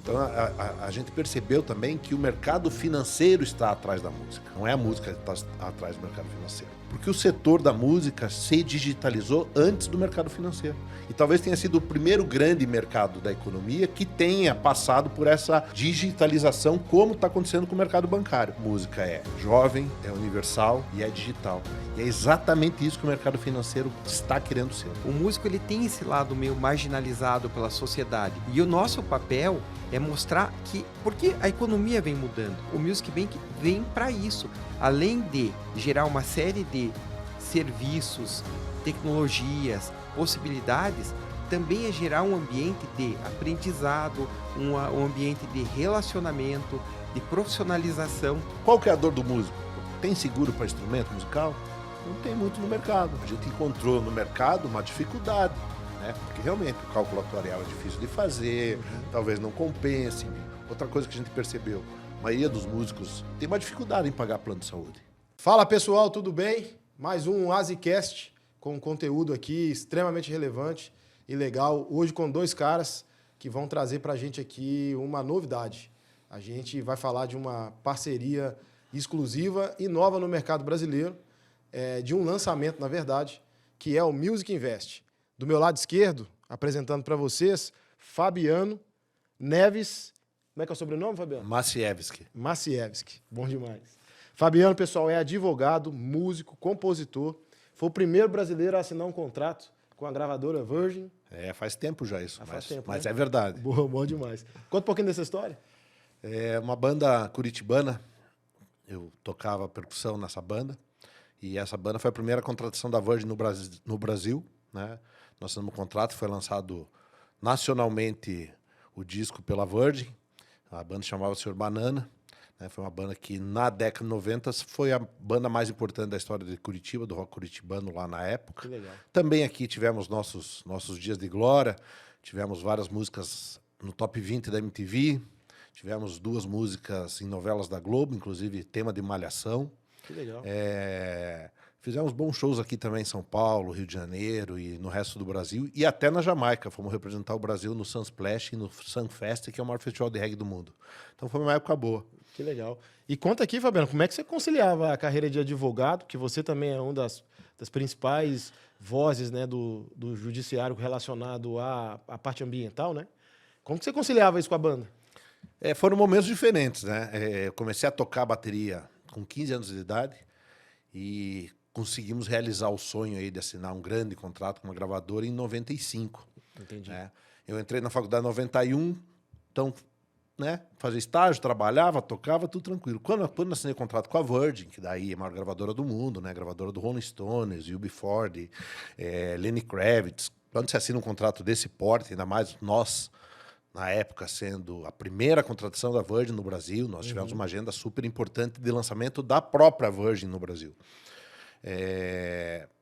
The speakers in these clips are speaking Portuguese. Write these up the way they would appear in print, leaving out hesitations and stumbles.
Então a gente percebeu também que o mercado financeiro está atrás da música. Não é a música que está atrás do mercado financeiro. Porque o setor da música se digitalizou antes do mercado financeiro. E talvez tenha sido o primeiro grande mercado da economia que tenha passado por essa digitalização, como está acontecendo com o mercado bancário. Música é jovem, é universal e é digital. E é exatamente isso que o mercado financeiro está querendo ser. O músico ele tem esse lado meio marginalizado pela sociedade. E o nosso papel é mostrar que, porque a economia vem mudando, o Music Bank vem para isso. Além de gerar uma série de serviços, tecnologias, possibilidades, também é gerar um ambiente de aprendizado, um ambiente de relacionamento, de profissionalização. Qual que é a dor do músico? Tem seguro para instrumento musical? Não tem muito no mercado. A gente encontrou no mercado uma dificuldade, né? Porque realmente o cálculo atuarial é difícil de fazer, talvez não compense. Outra coisa que a gente percebeu, a maioria dos músicos tem uma dificuldade em pagar plano de saúde. Fala pessoal, tudo bem? Mais um AsiCast com conteúdo aqui extremamente relevante e legal. Hoje com dois caras que vão trazer pra gente aqui uma novidade. A gente vai falar de uma parceria exclusiva e nova no mercado brasileiro, de um lançamento, na verdade, que é o Music Invest. Do meu lado esquerdo, apresentando para vocês, Fabiano Neves. Como é que é o sobrenome, Fabiano? Maciejewski. Maciejewski. Bom demais. Fabiano, pessoal, é advogado, músico, compositor. Foi o primeiro brasileiro a assinar um contrato com a gravadora Virgin. Faz tempo já isso, Faz tempo, mas né? é verdade. Bom demais. Conta um pouquinho dessa história. É uma banda curitibana, eu tocava percussão nessa banda, e essa banda foi a primeira contratação da Virgin no Brasil, né? Nós assinamos um contrato, foi lançado nacionalmente o disco pela Virgin, a banda chamava Sr. Banana, né? Foi uma banda que na década de 90 foi a banda mais importante da história de Curitiba, do rock curitibano lá na época. Que legal. Também aqui tivemos nossos dias de glória, tivemos várias músicas no top 20 da MTV, tivemos 2 músicas em novelas da Globo, inclusive tema de Malhação. Que legal. Fizemos bons shows aqui também em São Paulo, Rio de Janeiro e no resto do Brasil. E até na Jamaica. Fomos representar o Brasil no Sunsplash e no Sunfest, que é o maior festival de reggae do mundo. Então foi uma época boa. Que legal. E conta aqui, Fabiano, como é que você conciliava a carreira de advogado, que você também é uma das principais vozes, né, do judiciário relacionado à parte ambiental, né? Como que você conciliava isso com a banda? Foram momentos diferentes, né? Eu comecei a tocar bateria com 15 anos de idade e conseguimos realizar o sonho aí de assinar um grande contrato com uma gravadora em 95. Entendi. Né? Eu entrei na faculdade em 91, então, né, fazia estágio, trabalhava, tocava, tudo tranquilo. Quando eu assinei o contrato com a Virgin, que daí é a maior gravadora do mundo, né, gravadora do Rolling Stones, UB40, Lenny Kravitz, quando você assina um contrato desse porte, ainda mais nós, na época, sendo a primeira contratação da Virgin no Brasil, nós tivemos uma agenda super importante de lançamento da própria Virgin no Brasil.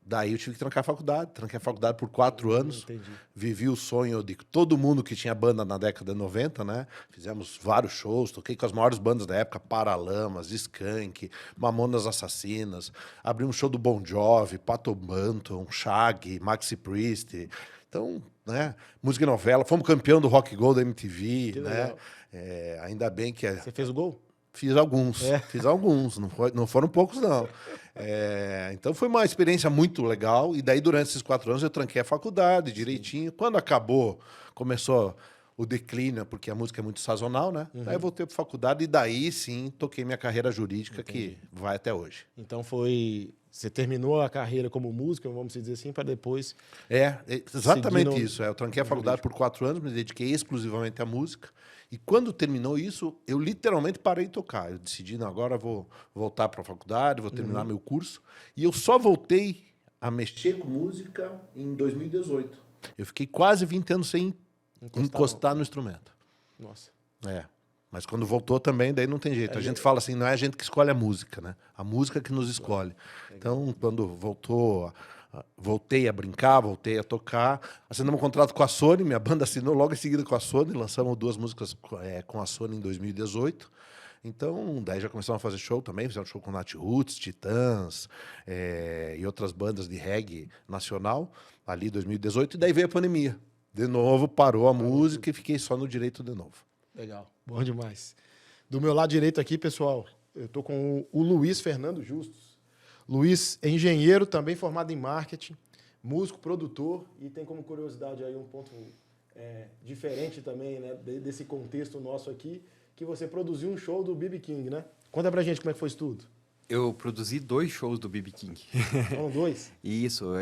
Daí eu tive que tranquei a faculdade por 4 anos. Entendi. Vivi o sonho de todo mundo que tinha banda na década de 90, né? Fizemos vários shows, toquei com as maiores bandas da época, Paralamas, Skank, Mamonas Assassinas, abri um show do Bon Jovi, Pato Banton, Shaggy, Maxi Priest. Então, né? Música e novela, fomos campeão do Rock Go da MTV, Que né? legal. Ainda bem que Você fez o gol? Fiz alguns, não foram poucos, não. Então foi uma experiência muito legal, e daí durante esses 4 anos eu tranquei a faculdade direitinho. Quando acabou, começou o declínio, porque a música é muito sazonal, né? Daí eu voltei para faculdade e daí sim toquei minha carreira jurídica, que vai até hoje. Então você terminou a carreira como músico, vamos dizer assim, para depois... Exatamente seguir no- isso. Eu tranquei a faculdade por 4 anos, me dediquei exclusivamente à música. E quando terminou isso, eu literalmente parei de tocar. Eu decidi, não, agora eu vou voltar para a faculdade, vou terminar meu curso. E eu só voltei a mexer com música em 2018. Eu fiquei quase 20 anos sem encostar no instrumento. Nossa. Mas quando voltou também, daí não tem jeito. A gente fala assim, não é a gente que escolhe a música, né? A música que nos escolhe. Então, quando voltei a brincar, voltei a tocar, assinamos um contrato com a Sony, minha banda assinou logo em seguida com a Sony, lançamos 2 músicas com a Sony em 2018. Então, daí já começamos a fazer show também, fizemos show com Nat Roots, Titãs e outras bandas de reggae nacional, ali em 2018, e daí veio a pandemia. De novo, parou a música e fiquei só no direito de novo. Legal, bom demais. Do meu lado direito aqui, pessoal, eu tô com o Luiz Fernando Justus. Luiz é engenheiro, também formado em marketing, músico, produtor, e tem como curiosidade aí um ponto diferente também, né, desse contexto nosso aqui, que você produziu um show do B.B. King, né? Conta pra gente como é que foi isso tudo. Eu produzi 2 shows do B.B. King. Foram 2? Isso,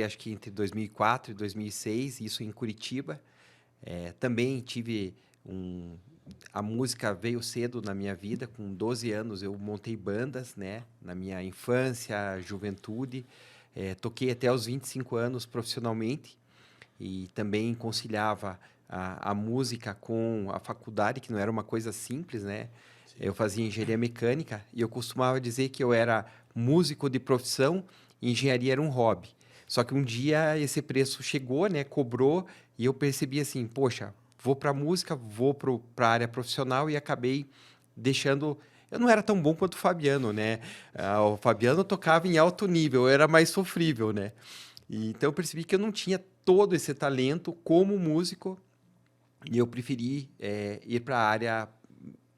acho que entre 2004 e 2006, isso em Curitiba. Também tive a música veio cedo na minha vida, com 12 anos eu montei bandas, né? Na minha infância, juventude. Toquei até os 25 anos profissionalmente e também conciliava a música com a faculdade, que não era uma coisa simples, né? Sim. Eu fazia engenharia mecânica e eu costumava dizer que eu era músico de profissão e engenharia era um hobby. Só que um dia esse preço chegou, né? Cobrou e eu percebi assim, poxa, vou para a música, vou para a área profissional e acabei deixando... Eu não era tão bom quanto o Fabiano, né? O Fabiano tocava em alto nível, eu era mais sofrível, né? Então eu percebi que eu não tinha todo esse talento como músico e eu preferi ir para a área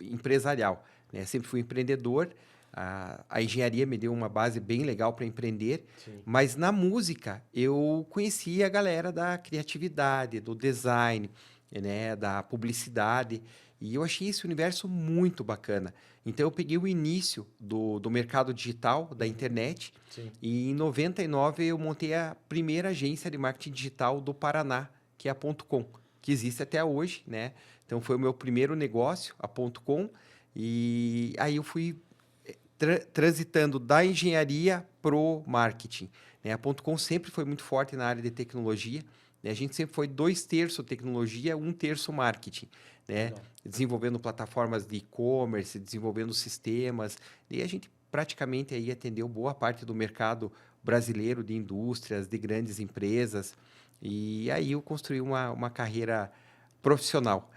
empresarial, né? Sempre fui empreendedor, a engenharia me deu uma base bem legal para empreender, sim, mas na música eu conhecia a galera da criatividade, do design, né? Da publicidade, e eu achei esse universo muito bacana. Então, eu peguei o início do mercado digital, da internet, sim, e em 99 eu montei a primeira agência de marketing digital do Paraná, que é a .com, que existe até hoje, né? Então, foi o meu primeiro negócio, a .com, e aí eu fui transitando da engenharia pro marketing, né? A .com sempre foi muito forte na área de tecnologia, né? A gente sempre foi 2/3 tecnologia, 1/3 marketing, né? Legal. Desenvolvendo plataformas de e-commerce, desenvolvendo sistemas, e a gente praticamente aí atendeu boa parte do mercado brasileiro de indústrias, de grandes empresas, e aí eu construí uma carreira profissional.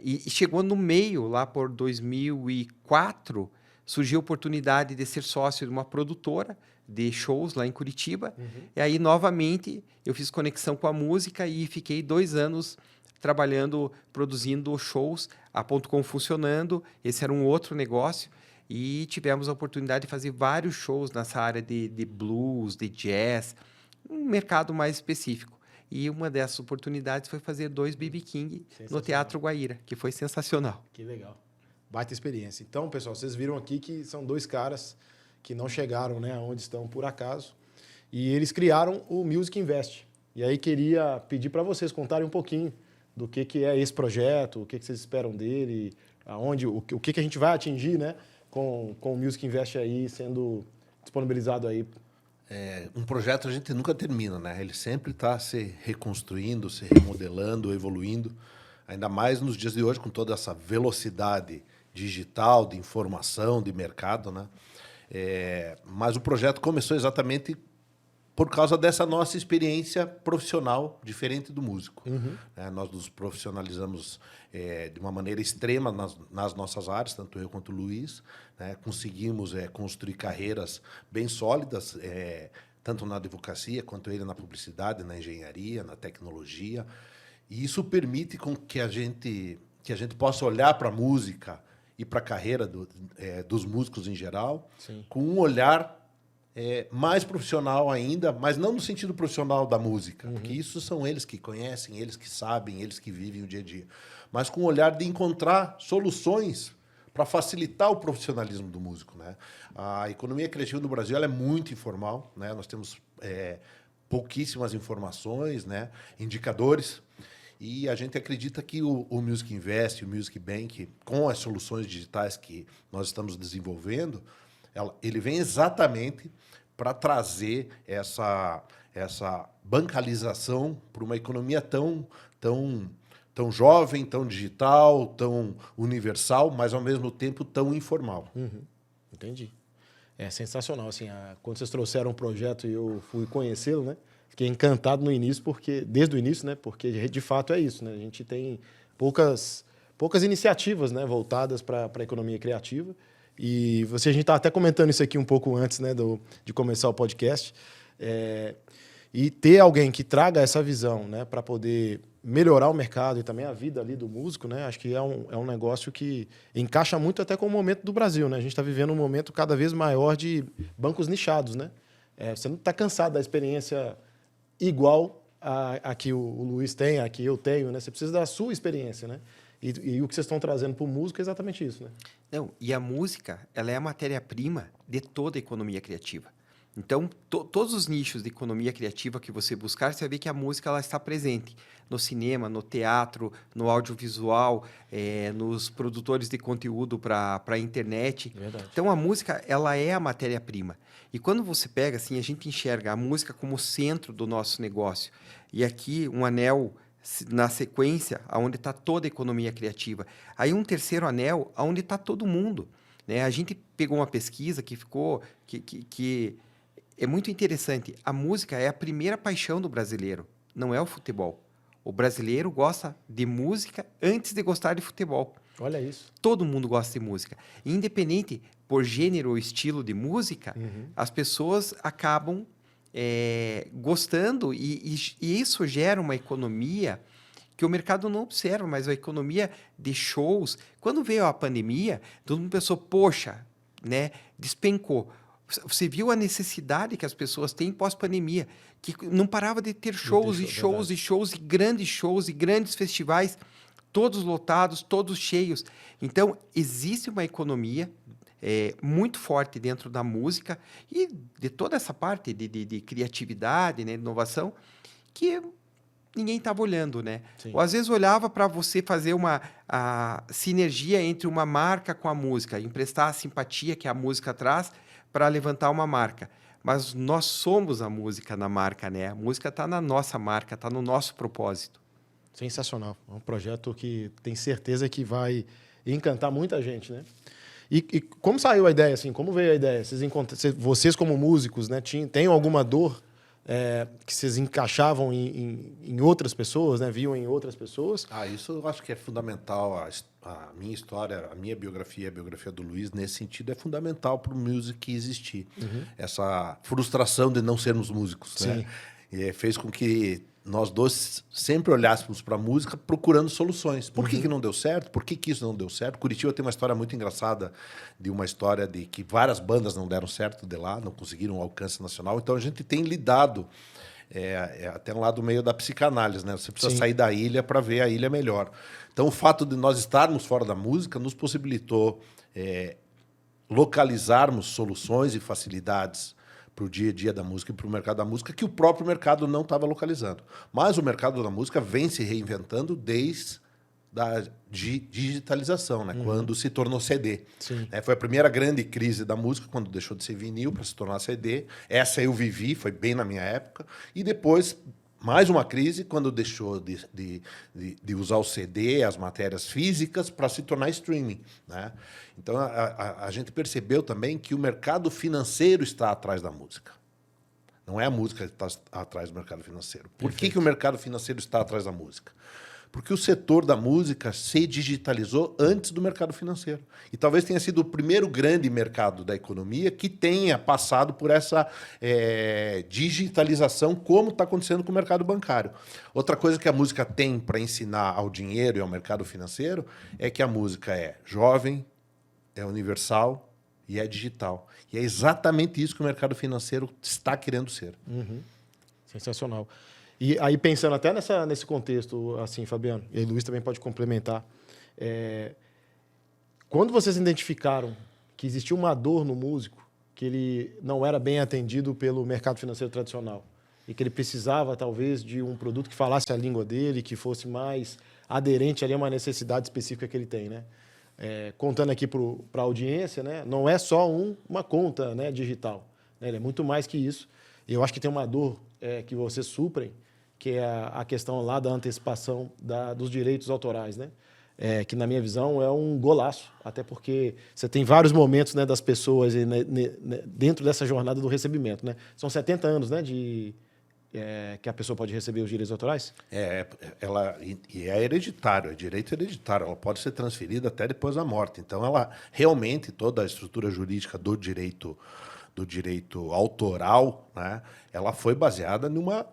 E chegou no meio, lá por 2004, surgiu a oportunidade de ser sócio de uma produtora de shows lá em Curitiba, e aí novamente eu fiz conexão com a música e fiquei 2 anos trabalhando, produzindo shows, a .com funcionando, esse era um outro negócio, e tivemos a oportunidade de fazer vários shows nessa área de blues, de jazz, um mercado mais específico. E uma dessas oportunidades foi fazer 2 B.B. King no Teatro Guaíra, que foi sensacional. Que legal. Baita experiência. Então, pessoal, vocês viram aqui que são 2 caras que não chegaram, né, onde estão por acaso, e eles criaram o Music Invest. E aí queria pedir para vocês contarem um pouquinho do que é esse projeto, o que vocês esperam dele, o que a gente vai atingir, né, com o Music Invest aí sendo disponibilizado aí. Um projeto a gente nunca termina, né? Ele sempre está se reconstruindo, se remodelando, evoluindo, ainda mais nos dias de hoje, com toda essa velocidade digital, de informação, de mercado, né? Mas o projeto começou exatamente por causa dessa nossa experiência profissional diferente do músico. Nós nos profissionalizamos de uma maneira extrema nas nossas áreas, tanto eu quanto o Luiz, né? Conseguimos construir carreiras bem sólidas, tanto na advocacia quanto ele na publicidade, na engenharia, na tecnologia. E isso permite com que a gente possa olhar para a música e para a carreira dos músicos em geral, sim, com um olhar mais profissional ainda, mas não no sentido profissional da música, porque isso são eles que conhecem, eles que sabem, eles que vivem o dia a dia, mas com o olhar de encontrar soluções para facilitar o profissionalismo do músico, né? A economia criativa no Brasil ela é muito informal, né? Nós temos pouquíssimas informações, né? Indicadores, e a gente acredita que o Music Invest, o Music Bank, com as soluções digitais que nós estamos desenvolvendo, ele vem exatamente para trazer essa bancarização para uma economia tão jovem, tão digital, tão universal, mas, ao mesmo tempo, tão informal. Entendi. É sensacional. Assim, quando vocês trouxeram o projeto e eu fui conhecê-lo, né? Fiquei encantado no início, desde o início, né? Porque, de fato, é isso, né? A gente tem poucas iniciativas, né, voltadas para a economia criativa. E a gente estava até comentando isso aqui um pouco antes, né, de começar o podcast. E ter alguém que traga essa visão, né, para poder melhorar o mercado e também a vida ali do músico, né? Acho que é um negócio que encaixa muito até com o momento do Brasil, né? A gente está vivendo um momento cada vez maior de bancos nichados, né? Você não está cansado da experiência igual a que o Luiz tem, a que eu tenho, né? Você precisa da sua experiência, né? E o que vocês estão trazendo para o músico é exatamente isso, né? Não, e a música, ela é a matéria-prima de toda a economia criativa. Então, todos os nichos de economia criativa que você buscar, você vai ver que a música ela está presente no cinema, no teatro, no audiovisual, nos produtores de conteúdo para a internet. Verdade. Então, a música ela é a matéria-prima. E quando você pega, assim, a gente enxerga a música como centro do nosso negócio. E aqui, um anel na sequência, onde está toda a economia criativa. Aí, um terceiro anel, onde está todo mundo. Né? A gente pegou uma pesquisa que ficou... que é muito interessante. A música é a primeira paixão do brasileiro, não é o futebol. O brasileiro gosta de música antes de gostar de futebol. Olha isso. Todo mundo gosta de música. Independente por gênero ou estilo de música, as pessoas acabam gostando e isso gera uma economia que o mercado não observa, mas a economia de shows. Quando veio a pandemia, todo mundo pensou, poxa, né, despencou. Você viu a necessidade que as pessoas têm pós-pandemia, que não parava de ter shows e shows e shows, e grandes festivais, todos lotados, todos cheios. Então, existe uma economia muito forte dentro da música e de toda essa parte de criatividade, né, de inovação, que ninguém estava olhando, né? Sim. Ou às vezes olhava para você fazer a sinergia entre uma marca com a música, emprestar a simpatia que a música traz para levantar uma marca. Mas nós somos a música na marca, né? A música está na nossa marca, está no nosso propósito. Sensacional. É um projeto que tem certeza que vai encantar muita gente, né? E como saiu a ideia, assim? Como veio a ideia? Vocês como músicos, né, têm alguma dor que vocês encaixavam em outras pessoas, né? Viam em outras pessoas? Isso eu acho que é fundamental. A minha história, a minha biografia, a biografia do Luiz, nesse sentido, é fundamental para o music existir. Essa frustração de não sermos músicos, né? E fez com que nós dois sempre olhássemos para a música procurando soluções. Por que não deu certo? Por que isso não deu certo? Curitiba tem uma história muito engraçada, de uma história de que várias bandas não deram certo de lá, não conseguiram um alcance nacional. Então a gente tem lidado, até um lado meio da psicanálise, né? Você precisa sair da ilha para ver a ilha melhor. Então o fato de nós estarmos fora da música nos possibilitou localizarmos soluções e facilidades para o dia a dia da música e para o mercado da música que o próprio mercado não estava localizando. Mas o mercado da música vem se reinventando desde a digitalização, né? Quando se tornou CD. Foi a primeira grande crise da música, quando deixou de ser vinil para se tornar CD. Essa eu vivi, foi bem na minha época. E depois, mais uma crise, quando deixou de usar o CD, as matérias físicas, para se tornar streaming, né? Então, a gente percebeu também que o mercado financeiro está atrás da música. Não é a música que está atrás do mercado financeiro. Por que o mercado financeiro está atrás da música? Porque o setor da música se digitalizou antes do mercado financeiro. E talvez tenha sido o primeiro grande mercado da economia que tenha passado por essa digitalização, como está acontecendo com o mercado bancário. Outra coisa que a música tem para ensinar ao dinheiro e ao mercado financeiro é que a música é jovem, é universal e é digital. E é exatamente isso que o mercado financeiro está querendo ser. Sensacional. E aí, pensando até nesse contexto, assim, Fabiano, e aí Luiz também pode complementar, quando vocês identificaram que existia uma dor no músico, que ele não era bem atendido pelo mercado financeiro tradicional, e que ele precisava, talvez, de um produto que falasse a língua dele, que fosse mais aderente ali a uma necessidade específica que ele tem, né? Contando aqui para a audiência, né? Não é só uma conta, né, digital, né? Ele é muito mais que isso. E eu acho que tem uma dor que vocês suprem, que é a questão lá da antecipação dos direitos autorais, né? Que, na minha visão, é um golaço, até porque você tem vários momentos, né, das pessoas dentro dessa jornada do recebimento, né? São 70 anos, né, que a pessoa pode receber os direitos autorais? E é hereditário, é direito hereditário. Ela pode ser transferida até depois da morte. Então, ela realmente, toda a estrutura jurídica do direito autoral, né, ela foi baseada numa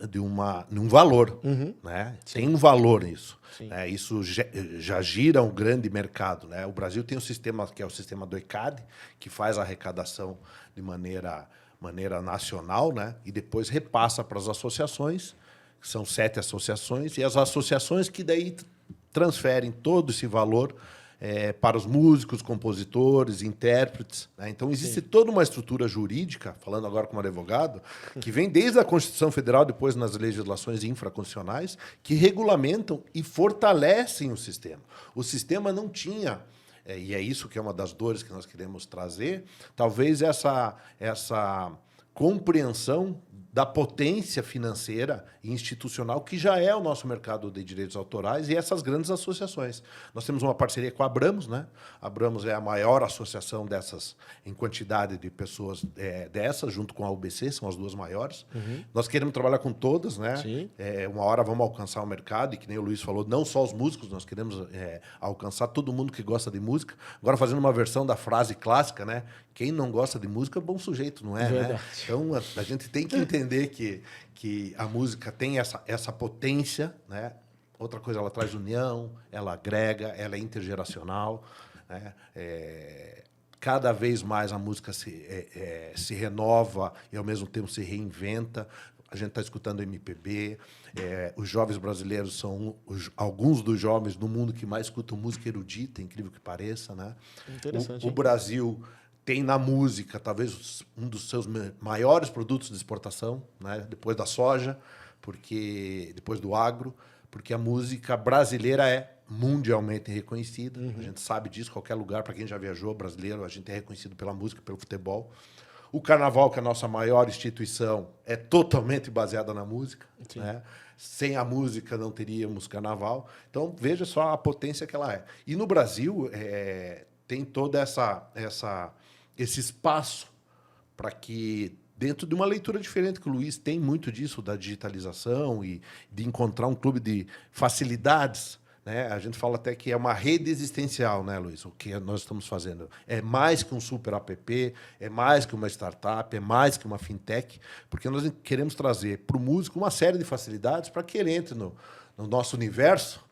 de um valor, né? Tem um valor nisso. Né? Isso já gira um grande mercado, né? O Brasil tem um sistema que é o sistema do ECAD, que faz a arrecadação de maneira nacional, né? E depois repassa para as associações, que são 7 associações, e as associações que daí transferem todo esse valor para os músicos, compositores, intérpretes. Né? Então, existe toda uma estrutura jurídica, falando agora como advogado, que vem desde a Constituição Federal, depois nas legislações infraconstitucionais, que regulamentam e fortalecem o sistema. O sistema não tinha, e é isso que é uma das dores que nós queremos trazer, talvez essa compreensão da potência financeira e institucional que já é o nosso mercado de direitos autorais e essas grandes associações. Nós temos uma parceria com a Abramos, né? A Abramos é a maior associação dessas em quantidade de pessoas dessas, junto com a UBC, são as duas maiores. Nós queremos trabalhar com todas, né? Uma hora vamos alcançar o mercado, e que nem o Luiz falou, não só os músicos, nós queremos alcançar todo mundo que gosta de música. Agora, fazendo uma versão da frase clássica, né? Quem não gosta de música é bom sujeito, não é? Né? Então, a gente tem que entender que a música tem essa potência, né? Outra coisa, ela traz união, ela agrega, ela é intergeracional, né? Cada vez mais a música se renova e, ao mesmo tempo, se reinventa. A gente está escutando MPB. Os jovens brasileiros são alguns dos jovens no mundo que mais escutam música erudita, incrível que pareça, né? Interessante. O Brasil tem na música talvez um dos seus maiores produtos de exportação, né? Depois da soja, depois do agro, porque a música brasileira é mundialmente reconhecida. A gente sabe disso, qualquer lugar, para quem já viajou, brasileiro, a gente é reconhecido pela música, pelo futebol. O Carnaval, que é a nossa maior instituição, é totalmente baseada na música. Né? Sem a música não teríamos Carnaval. Então, veja só a potência que ela é. E no Brasil, tem todo esse espaço para que, dentro de uma leitura diferente, que o Luiz tem muito disso, da digitalização e de encontrar um clube de facilidades, né? A gente fala até que é uma rede existencial, né, Luiz? O que nós estamos fazendo é mais que um super app, é mais que uma startup, é mais que uma fintech, porque nós queremos trazer para o músico uma série de facilidades para que ele entre no nosso universo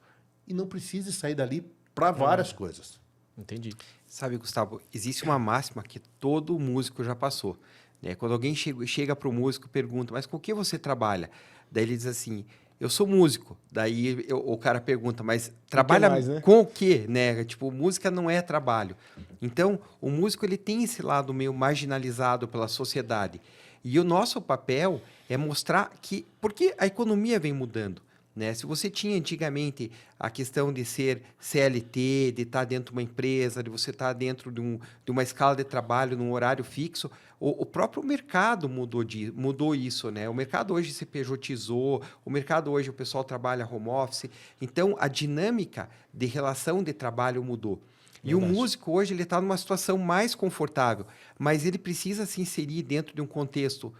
e não precise sair dali para várias coisas. Entendi. Sabe, Gustavo, existe uma máxima que todo músico já passou. Né? Quando alguém chega para o músico e pergunta, mas com o que você trabalha? Daí ele diz assim, eu sou músico. Daí o cara pergunta, mas trabalha mais, né? com o quê? Né? Tipo, música não é trabalho. Então, o músico ele tem esse lado meio marginalizado pela sociedade. E o nosso papel é mostrar que... Porque a economia vem mudando. Né? Se você tinha antigamente a questão de ser CLT, de estar dentro de uma empresa, de você estar dentro de uma escala de trabalho, num horário fixo, o próprio mercado mudou isso. Né? O mercado hoje se pejotizou, o mercado hoje o pessoal trabalha home office, então a dinâmica de relação de trabalho mudou. E o músico hoje ele está numa situação mais confortável, mas ele precisa se inserir dentro de um contexto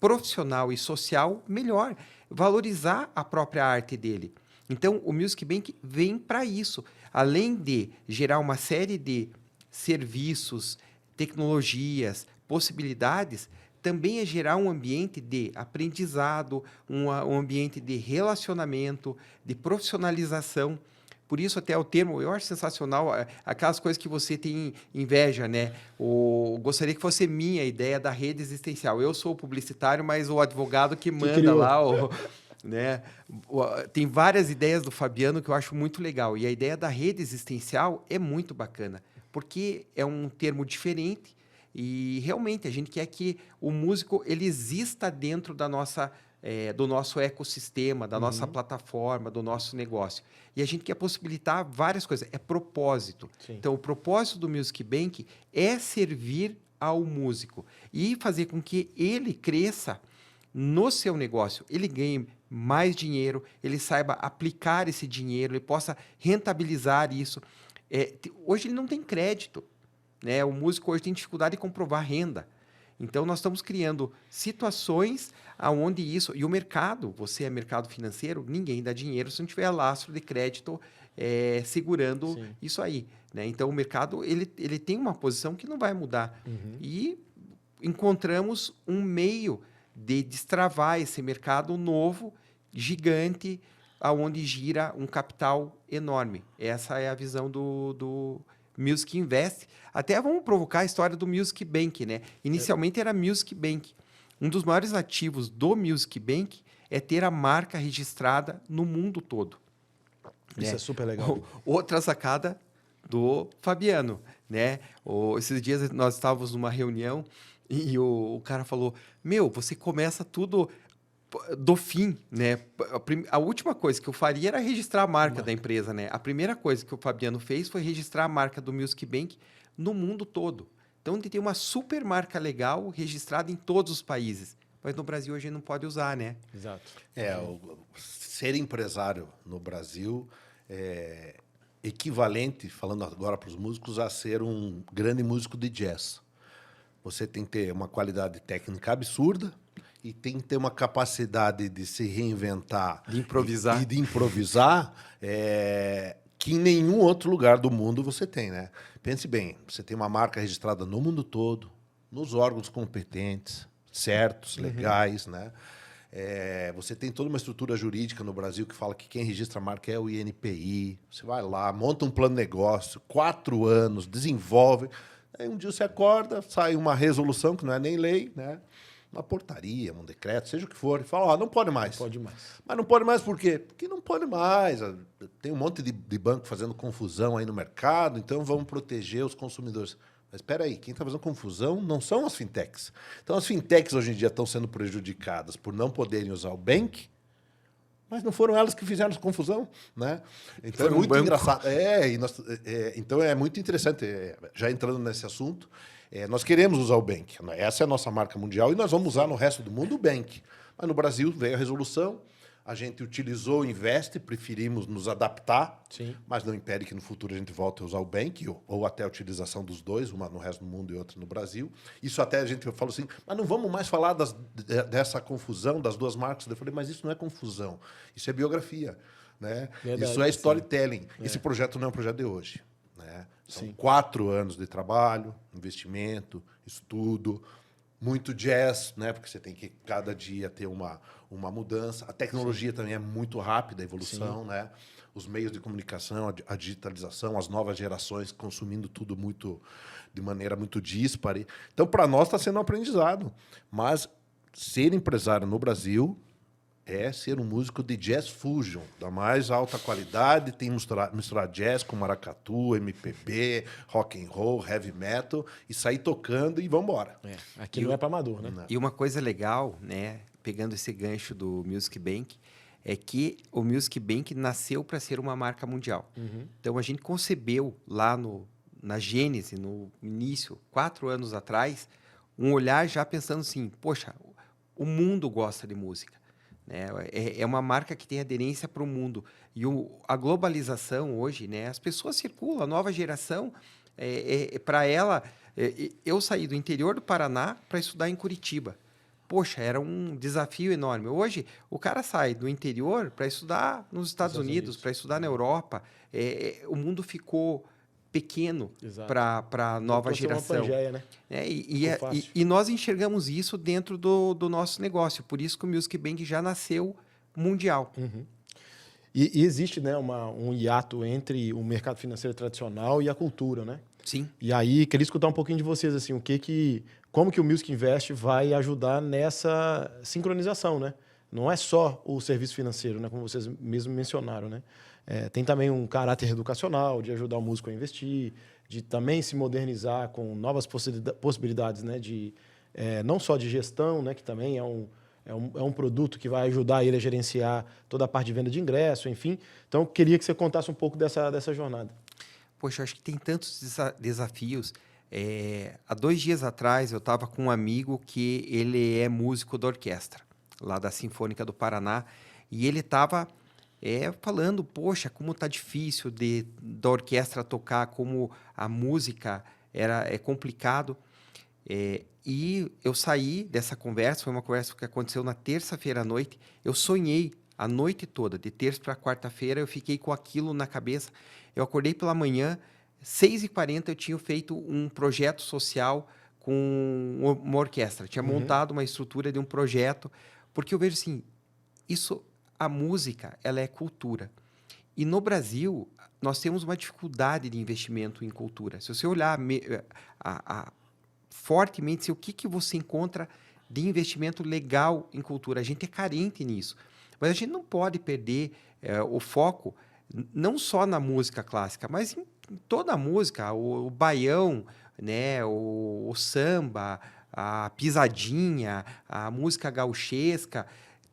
profissional e social melhor, valorizar a própria arte dele. Então, o Music Bank vem para isso. Além de gerar uma série de serviços, tecnologias, possibilidades, também é gerar um ambiente de aprendizado, um ambiente de relacionamento, de profissionalização. Por isso, até o termo, eu acho sensacional, aquelas coisas que você tem inveja, né? Gostaria que fosse minha ideia da rede existencial. Eu sou o publicitário, mas o advogado que manda lá, né? Tem várias ideias do Fabiano que eu acho muito legal. E a ideia da rede existencial é muito bacana, porque é um termo diferente e, realmente, a gente quer que o músico ele exista dentro da nossa... do nosso ecossistema, da nossa plataforma, do nosso negócio. E a gente quer possibilitar várias coisas. É propósito. Sim. Então, o propósito do Music Bank é servir ao músico e fazer com que ele cresça no seu negócio. Ele ganhe mais dinheiro, ele saiba aplicar esse dinheiro, ele possa rentabilizar isso. Hoje ele não tem crédito. Né? O músico hoje tem dificuldade de comprovar renda. Então, nós estamos criando situações onde isso... E o mercado, você é mercado financeiro, ninguém dá dinheiro se não tiver lastro de crédito segurando isso aí. Né? Então, o mercado ele tem uma posição que não vai mudar. E encontramos um meio de destravar esse mercado novo, gigante, aonde gira um capital enorme. Essa é a visão do Music Invest. Até vamos provocar a história do Music Bank, né? Inicialmente era Music Bank. Um dos maiores ativos do Music Bank é ter a marca registrada no mundo todo. Isso é super legal. Outra sacada do Fabiano, né? Esses dias nós estávamos numa reunião e o cara falou, você começa tudo do fim, né? A última coisa que eu faria era registrar a marca da empresa, né? A primeira coisa que o Fabiano fez foi registrar a marca do Music Bank no mundo todo. Então, ele tem uma super marca legal registrada em todos os países. Mas no Brasil, a gente não pode usar, né? Exato. Ser empresário no Brasil é equivalente, falando agora para os músicos, a ser um grande músico de jazz. Você tem que ter uma qualidade técnica absurda e tem que ter uma capacidade de se reinventar. De improvisar. E de improvisar que em nenhum outro lugar do mundo você tem, né? Pense bem, você tem uma marca registrada no mundo todo, nos órgãos competentes, certos, legais, né? Você tem toda uma estrutura jurídica no Brasil que fala que quem registra a marca é o INPI. Você vai lá, monta um plano de negócio, 4 anos, desenvolve. Aí um dia você acorda, sai uma resolução, que não é nem lei, né? Uma portaria, um decreto, seja o que for, e fala, não pode mais. Não pode mais. Mas não pode mais por quê? Porque não pode mais. Tem um monte de banco fazendo confusão aí no mercado, então vamos proteger os consumidores. Mas espera aí, quem está fazendo confusão não são as fintechs. Então, as fintechs hoje em dia estão sendo prejudicadas por não poderem usar o Bank, mas não foram elas que fizeram essa confusão, né? Então, é muito engraçado. Então, é muito interessante, já entrando nesse assunto, nós queremos usar o Bank. Essa é a nossa marca mundial e nós vamos usar no resto do mundo o Bank. Mas no Brasil veio a resolução, a gente utilizou o Invest, preferimos nos adaptar, Sim. mas não impede que no futuro a gente volte a usar o Bank, ou até a utilização dos dois, uma no resto do mundo e outra no Brasil. Isso até a gente falou assim, mas não vamos mais falar dessa confusão das duas marcas. Eu falei, mas isso não é confusão, isso é biografia, né? Verdade, isso é storytelling. Sim. Esse projeto não é um projeto de hoje, né? São Sim. 4 anos de trabalho, investimento, estudo, muito jazz, né? Porque você tem que cada dia ter uma mudança. A tecnologia também é muito rápida, a evolução, né? Os meios de comunicação, a digitalização, as novas gerações consumindo tudo de maneira muito díspare. Então, para nós está sendo um aprendizado. Mas ser empresário no Brasil é ser um músico de jazz fusion, da mais alta qualidade, tem misturar jazz com maracatu, MPB, rock and roll, heavy metal, e sair tocando e vamos embora. Aqui não é para amador, né? Não. E uma coisa legal, né, pegando esse gancho do Music Bank, é que o Music Bank nasceu para ser uma marca mundial. Então, a gente concebeu lá na Gênese, no início, 4 anos atrás, um olhar já pensando assim, poxa, o mundo gosta de música. É uma marca que tem aderência para o mundo. E a globalização hoje, né, as pessoas circulam, a nova geração, para ela... eu saí do interior do Paraná para estudar em Curitiba. Poxa, era um desafio enorme. Hoje, o cara sai do interior para estudar nos Estados Unidos, para estudar na Europa. O mundo ficou pequeno para a nova geração. Uma Pangeia, né? E nós enxergamos isso dentro do nosso negócio. Por isso que o Music Bank já nasceu mundial. E existe, né, um hiato entre o mercado financeiro tradicional e a cultura, né? Sim. E aí, queria escutar um pouquinho de vocês, assim, como que o Music Invest vai ajudar nessa sincronização, né? Não é só o serviço financeiro, né, como vocês mesmos mencionaram, né? Tem também um caráter educacional, de ajudar o músico a investir, de também se modernizar com novas possibilidades, né, não só de gestão, né, que também é um produto que vai ajudar ele a gerenciar toda a parte de venda de ingresso, enfim. Então, queria que você contasse um pouco dessa jornada. Poxa, eu acho que tem tantos desafios. Há 2 dias atrás, eu estava com um amigo que ele é músico da orquestra, lá da Sinfônica do Paraná, e ele estava falando, poxa, como está difícil da orquestra tocar, como a música é complicado. E eu saí dessa conversa, foi uma conversa que aconteceu na terça-feira à noite, eu sonhei a noite toda, de terça para quarta-feira, eu fiquei com aquilo na cabeça. Eu acordei pela manhã, 6h40, eu tinha feito um projeto social com uma orquestra, tinha montado uma estrutura de um projeto, porque eu vejo assim, a música, ela é cultura. E no Brasil, nós temos uma dificuldade de investimento em cultura. Se você olhar fortemente, o que você encontra de investimento legal em cultura, a gente é carente nisso. Mas a gente não pode perder o foco, não só na música clássica, mas em toda a música, o baião, né, o samba, a pisadinha, a música gauchesca,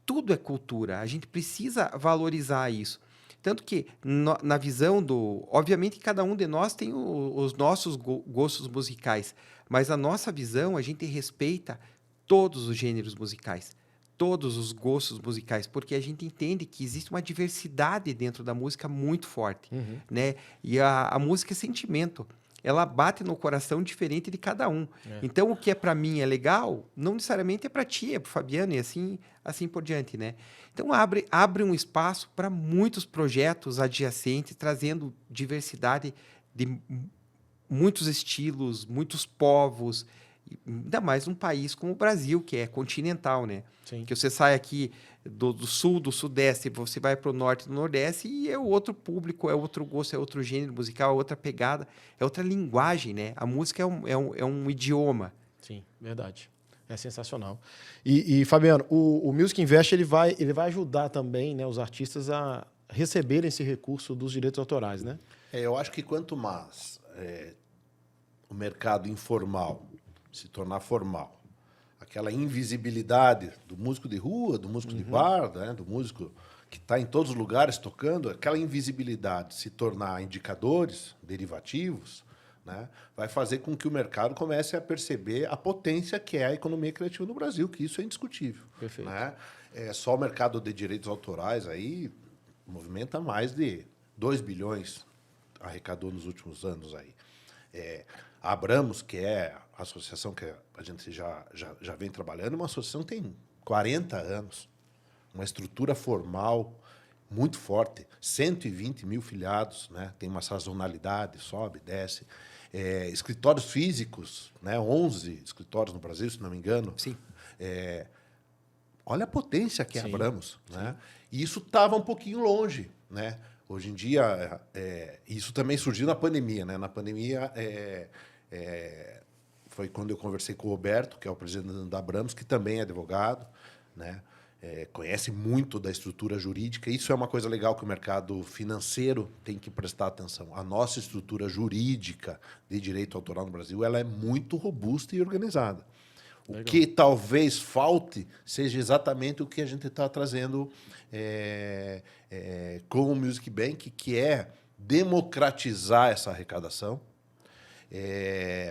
tudo é cultura. A gente precisa valorizar isso. Tanto que, na visão obviamente, cada um de nós tem os nossos gostos musicais, mas a nossa visão, a gente respeita todos os gêneros musicais, todos os gostos musicais, porque a gente entende que existe uma diversidade dentro da música muito forte, né? E a música é sentimento. Ela bate no coração diferente de cada um. Então, o que é para mim é legal, não necessariamente é para ti, é para o Fabiano e assim por diante, né? Então, abre um espaço para muitos projetos adjacentes, trazendo diversidade de muitos estilos, muitos povos, ainda mais num país como o Brasil, que é continental, né? Sim. Que você sai aqui do sul, do sudeste, você vai para o norte, do nordeste, e é outro público, é outro gosto, é outro gênero musical, é outra pegada, é outra linguagem, né? A música é um idioma. Sim, verdade. É sensacional. E Fabiano, o Music Invest ele vai ajudar também, né, os artistas a receberem esse recurso dos direitos autorais, né? Eu acho que quanto mais o mercado informal se tornar formal, aquela invisibilidade do músico de rua, do músico de bar, né, do músico que está em todos os lugares tocando, aquela invisibilidade se tornar indicadores, derivativos, né, vai fazer com que o mercado comece a perceber a potência que é a economia criativa no Brasil, que isso é indiscutível. Perfeito. Né? Só o mercado de direitos autorais aí movimenta mais de 2 bilhões arrecadou nos últimos anos aí. A Abramos, que é a associação que a gente já vem trabalhando, uma associação que tem 40 anos, uma estrutura formal muito forte, 120 mil filiados, né? Tem uma sazonalidade, sobe, desce. Escritórios físicos, né? 11 escritórios no Brasil, se não me engano. Sim. Olha a potência que é a Sim. Abramos. Né? E isso estava um pouquinho longe. Né? Hoje em dia, isso também surgiu na pandemia. Né? Na pandemia, foi quando eu conversei com o Roberto, que é o presidente da Abramos, que também é advogado, né? Conhece muito da estrutura jurídica. Isso é uma coisa legal que o mercado financeiro tem que prestar atenção. A nossa estrutura jurídica de direito autoral no Brasil ela é muito robusta e organizada. Legal. O que talvez falte seja exatamente o que a gente está trazendo com o Music Bank, que é democratizar essa arrecadação,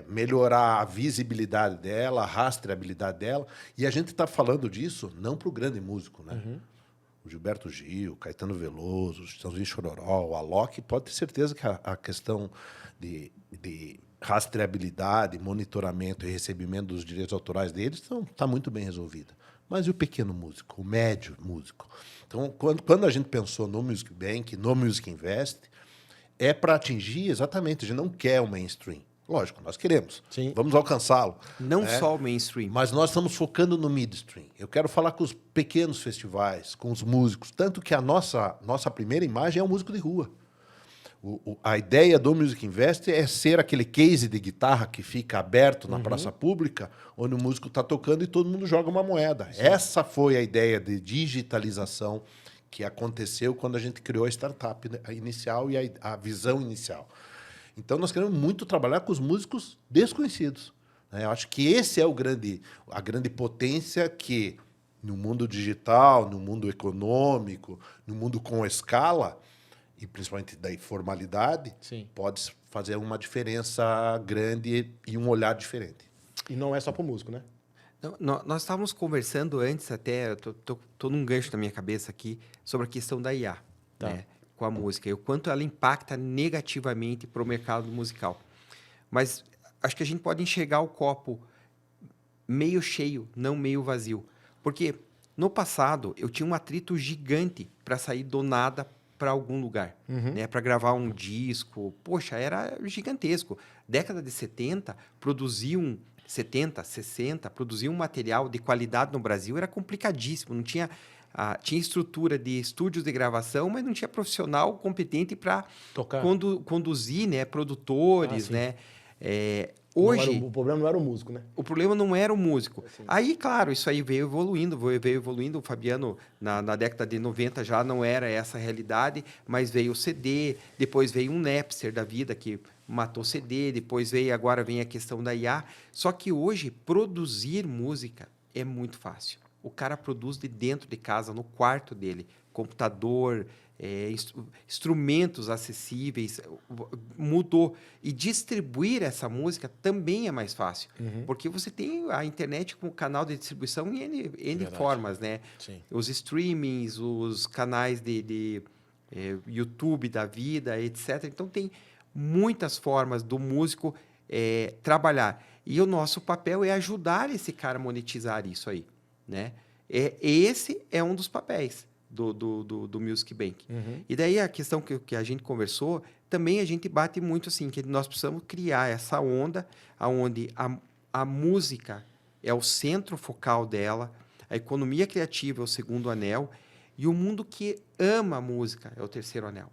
melhorar a visibilidade dela, a rastreabilidade dela. E a gente está falando disso não para o grande músico, né? O Gilberto Gil, Caetano Veloso, o Chitãozinho Chororó, o Alok, pode ter certeza que a questão de rastreabilidade, monitoramento e recebimento dos direitos autorais deles está muito bem resolvida. Mas e o pequeno músico, o médio músico? Então, quando a gente pensou no Music Bank, no Music Invest, é para atingir exatamente, a gente não quer o mainstream. Lógico, nós queremos. Sim. Vamos alcançá-lo. Não só o mainstream. Mas nós estamos focando no midstream. Eu quero falar com os pequenos festivais, com os músicos. Tanto que a nossa primeira imagem é um músico de rua. A ideia do Music Invest é ser aquele case de guitarra que fica aberto na praça pública, onde o músico está tocando e todo mundo joga uma moeda. Sim. Essa foi a ideia de digitalização que aconteceu quando a gente criou a startup inicial e a visão inicial. Então, nós queremos muito trabalhar com os músicos desconhecidos. Eu acho que esse é a grande potência que, no mundo digital, no mundo econômico, no mundo com escala, e principalmente da informalidade, Sim. pode fazer uma diferença grande e um olhar diferente. E não é só para o músico, né? Nós estávamos conversando antes, até, estou num gancho na minha cabeça aqui, sobre a questão da IA, Tá. né, com a música, e o quanto ela impacta negativamente para o mercado musical. Mas acho que a gente pode enxergar o copo meio cheio, não meio vazio. Porque no passado eu tinha um atrito gigante para sair do nada para algum lugar, né, para gravar um disco. Poxa, era gigantesco. Década de 70, produzir 70, 60, produzir um material de qualidade no Brasil era complicadíssimo. Não tinha, tinha estrutura de estúdios de gravação, mas não tinha profissional competente para Tocar. conduzir, né? Produtores, sim. né? Hoje... o problema não era o músico, né? O problema não era o músico. Assim. Aí, claro, isso aí veio evoluindo. O Fabiano, na década de 90, já não era essa a realidade, mas veio o CD, depois veio um Napster da vida, que matou o CD, agora vem a questão da IA. Só que hoje, produzir música é muito fácil. O cara produz de dentro de casa, no quarto dele, computador, instrumentos acessíveis, mudou. E distribuir essa música também é mais fácil, porque você tem a internet como canal de distribuição em N formas, né? Sim. Os streamings, os canais de YouTube da vida, etc. Então, tem muitas formas do músico trabalhar. E o nosso papel é ajudar esse cara a monetizar isso aí, né? Esse é um dos papéis do Music Bank. E daí a questão que a gente conversou, também a gente bate muito assim, que nós precisamos criar essa onda onde a música é o centro focal dela, a economia criativa é o segundo anel, e o mundo que ama a música é o terceiro anel,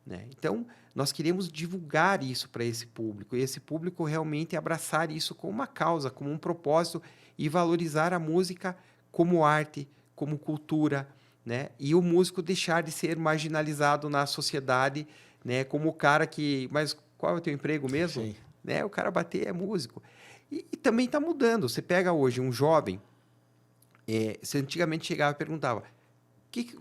né? Então, nós queremos divulgar isso para esse público, e esse público realmente abraçar isso como uma causa, como um propósito, e valorizar a música como arte, como cultura, né? E o músico deixar de ser marginalizado na sociedade, né? Como o cara que... Mas qual é o teu emprego mesmo? Sim. Né? O cara bater é músico. E também está mudando. Você pega hoje um jovem... você antigamente chegava e perguntava...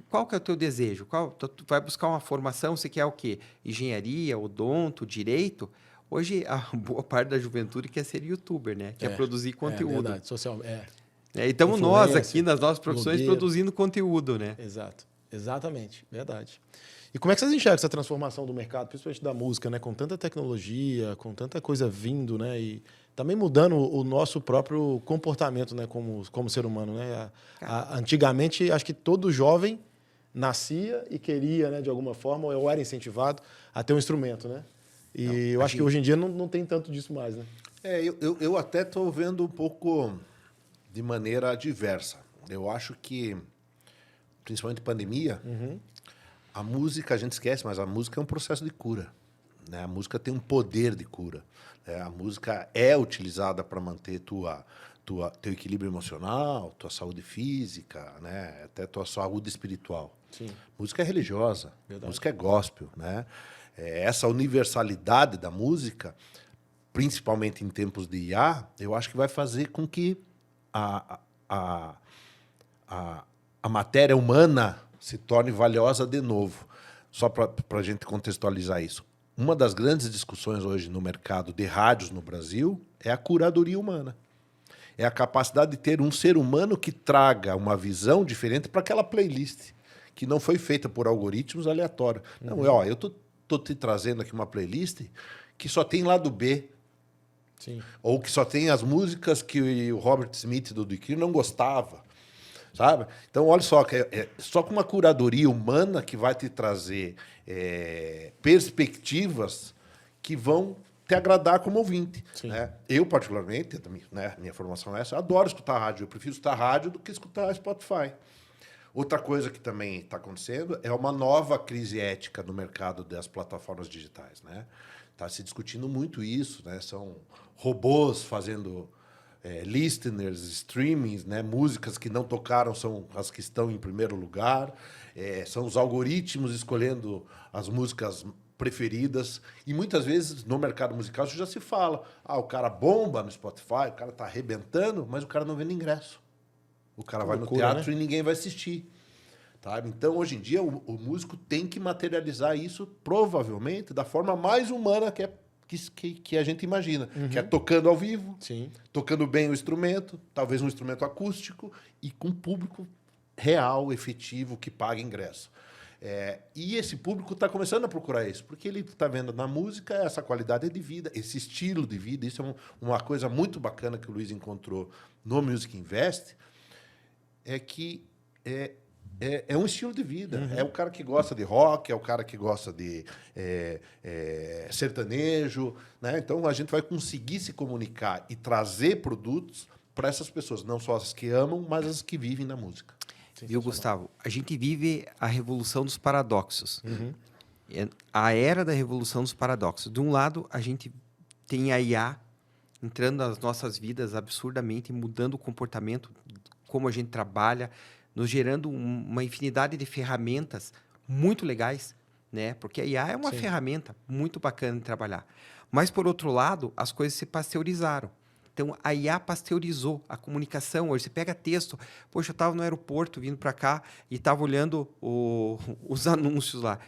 Qual que é o teu desejo? Tu vai buscar uma formação? Você quer o quê? Engenharia, odonto, direito? Hoje, a boa parte da juventude quer ser youtuber, né? Quer produzir conteúdo. É verdade. Social... Então, nós aqui nas nossas profissões produzindo conteúdo, né? Exato. Exatamente. Verdade. E como é que vocês enxergam essa transformação do mercado, principalmente da música, né? Com tanta tecnologia, com tanta coisa vindo, né? E também mudando o nosso próprio comportamento, né? Como ser humano, né? Antigamente, acho que todo jovem nascia e queria, né? De alguma forma, ou era incentivado a ter um instrumento, né? E eu acho que hoje em dia não tem tanto disso mais, né? Eu até estou vendo um pouco de maneira diversa. Eu acho que, principalmente pandemia, a música, a gente esquece, mas a música é um processo de cura, né? A música tem um poder de cura, né? A música é utilizada para manter teu equilíbrio emocional, tua saúde física, né? Até tua saúde espiritual. Sim. Música é religiosa, Verdade. Música é gospel, né? Essa universalidade da música, principalmente em tempos de IA, eu acho que vai fazer com que a matéria humana se torne valiosa de novo. Só para a gente contextualizar isso. Uma das grandes discussões hoje no mercado de rádios no Brasil é a curadoria humana. É a capacidade de ter um ser humano que traga uma visão diferente para aquela playlist, que não foi feita por algoritmos aleatórios. Não, eu tô te trazendo aqui uma playlist que só tem lado B. Sim. Ou que só tem as músicas que o Robert Smith do The Cure não gostava, sabe? Então, olha só, só com uma curadoria humana que vai te trazer perspectivas que vão te agradar como ouvinte. Né? Eu, particularmente, né, minha formação é essa, eu adoro escutar rádio. Eu prefiro escutar rádio do que escutar Spotify. Outra coisa que também está acontecendo é uma nova crise ética no mercado das plataformas digitais, né? Está se discutindo muito isso, né? São robôs fazendo listeners, streamings, né? Músicas que não tocaram são as que estão em primeiro lugar. São os algoritmos escolhendo as músicas preferidas. E muitas vezes no mercado musical isso já se fala. O cara bomba no Spotify, o cara está arrebentando, mas o cara não vende ingresso. O cara vai no teatro, né? E ninguém vai assistir. Tá? Então, hoje em dia, o músico tem que materializar isso, provavelmente, da forma mais humana que a gente imagina. Que é tocando ao vivo, Sim. Tocando bem o instrumento, talvez um instrumento acústico, e com público real, efetivo, que paga ingresso. E esse público está começando a procurar isso, porque ele está vendo na música essa qualidade de vida, esse estilo de vida. Isso é uma coisa muito bacana que o Luiz encontrou no Music Invest, é que É um estilo de vida. É o cara que gosta de rock, é o cara que gosta de sertanejo. Né? Então, a gente vai conseguir se comunicar e trazer produtos para essas pessoas. Não só as que amam, mas as que vivem na música. Viu, Gustavo? A gente vive a revolução dos paradoxos. Uhum. É a era da revolução dos paradoxos. De um lado, a gente tem a IA entrando nas nossas vidas absurdamente, mudando o comportamento, como a gente trabalha, nos gerando uma infinidade de ferramentas muito legais, né? Porque a IA é uma ferramenta muito bacana de trabalhar. Mas, por outro lado, as coisas se pasteurizaram. Então, a IA pasteurizou a comunicação. Hoje, você pega texto. Poxa, eu estava no aeroporto, vindo para cá, e estava olhando os anúncios lá.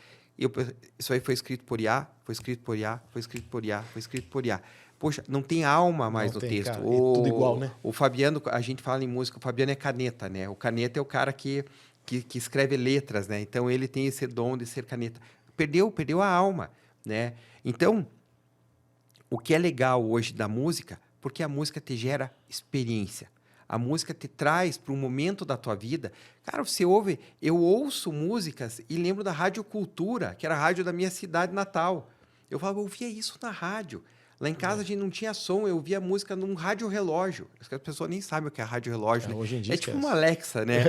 Isso aí foi escrito por IA, foi escrito por IA, foi escrito por IA, foi escrito por IA. Poxa, não tem alma mais no texto. Cara, é tudo igual, né? O Fabiano, a gente fala em música, o Fabiano é caneta, né? O caneta é o cara que escreve letras, né? Então, ele tem esse dom de ser caneta. Perdeu a alma, né? Então, o que é legal hoje da música, porque a música te gera experiência. A música te traz para um momento da tua vida. Cara, você ouve... Eu ouço músicas e lembro da Rádio Cultura, que era a rádio da minha cidade natal. Eu ouvia isso na rádio. Lá em casa a gente não tinha som, eu ouvia música num rádio relógio. As pessoas nem sabem o que é rádio relógio, né? Hoje em dia é tipo uma Alexa, né?